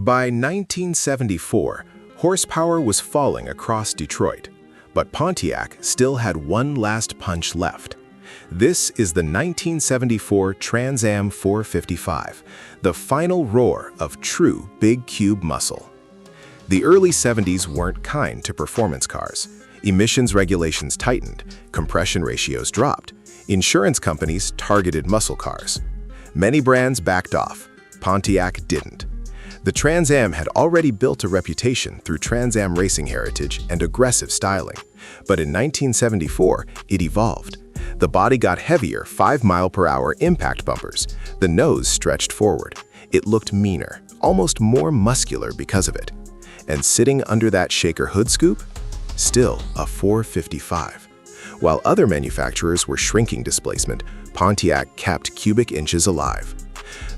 By 1974, horsepower was falling across Detroit, but Pontiac still had one last punch left. This is the 1974 Trans Am 455, the final roar of true big cube muscle. The early 70s weren't kind to performance cars. Emissions regulations tightened, compression ratios dropped, insurance companies targeted muscle cars. Many brands backed off. Pontiac didn't. The Trans Am had already built a reputation through Trans Am racing heritage and aggressive styling. But in 1974, it evolved. The body got heavier 5-mile-per-hour impact bumpers. The nose stretched forward. It looked meaner, almost more muscular because of it. And sitting under that shaker hood scoop? Still a 455. While other manufacturers were shrinking displacement, Pontiac kept cubic inches alive.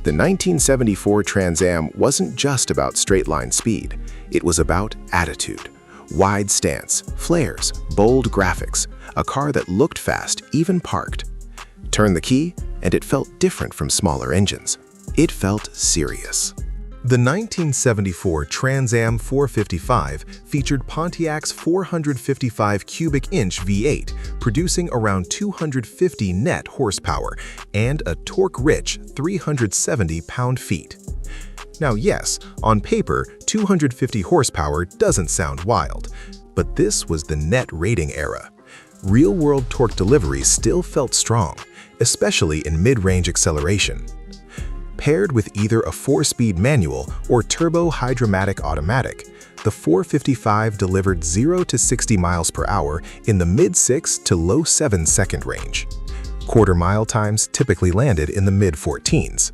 The 1974 Trans Am wasn't just about straight-line speed. It was about attitude. Wide stance, flares, bold graphics, a car that looked fast even parked. Turn the key, and it felt different from smaller engines. It felt serious. The 1974 Trans Am 455 featured Pontiac's 455 cubic inch V8, producing around 250 net horsepower and a torque-rich 370 pound-feet. Now yes, on paper, 250 horsepower doesn't sound wild, but this was the net rating era. Real-world torque delivery still felt strong, especially in mid-range acceleration. Paired with either a 4-speed manual or turbo hydromatic automatic, the 455 delivered 0 to 60 miles per hour in the mid-6 to low 7-second range. Quarter-mile times typically landed in the mid-14s.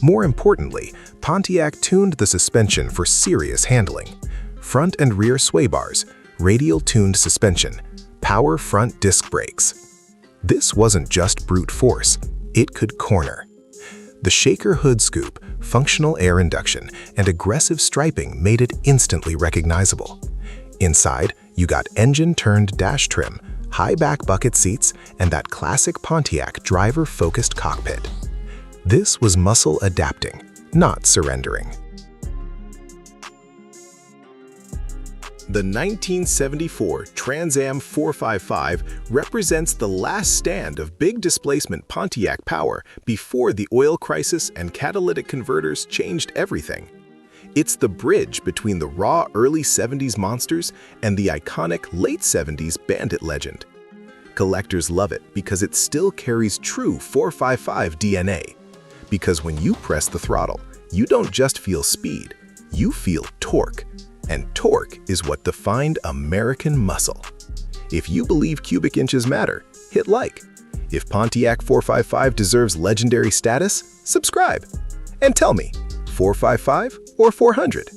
More importantly, Pontiac tuned the suspension for serious handling. Front and rear sway bars, radial-tuned suspension, power front disc brakes. This wasn't just brute force, it could corner. The shaker hood scoop, functional air induction, and aggressive striping made it instantly recognizable. Inside, you got engine-turned dash trim, high back bucket seats, and that classic Pontiac driver-focused cockpit. This was muscle adapting, not surrendering. The 1974 Trans Am 455 represents the last stand of big displacement Pontiac power before the oil crisis and catalytic converters changed everything. It's the bridge between the raw early 70s monsters and the iconic late 70s bandit legend. Collectors love it because it still carries true 455 DNA. Because when you press the throttle, you don't just feel speed, you feel torque. And torque is what defined American muscle. If you believe cubic inches matter, hit like. If Pontiac 455 deserves legendary status, subscribe. And tell me, 455 or 400?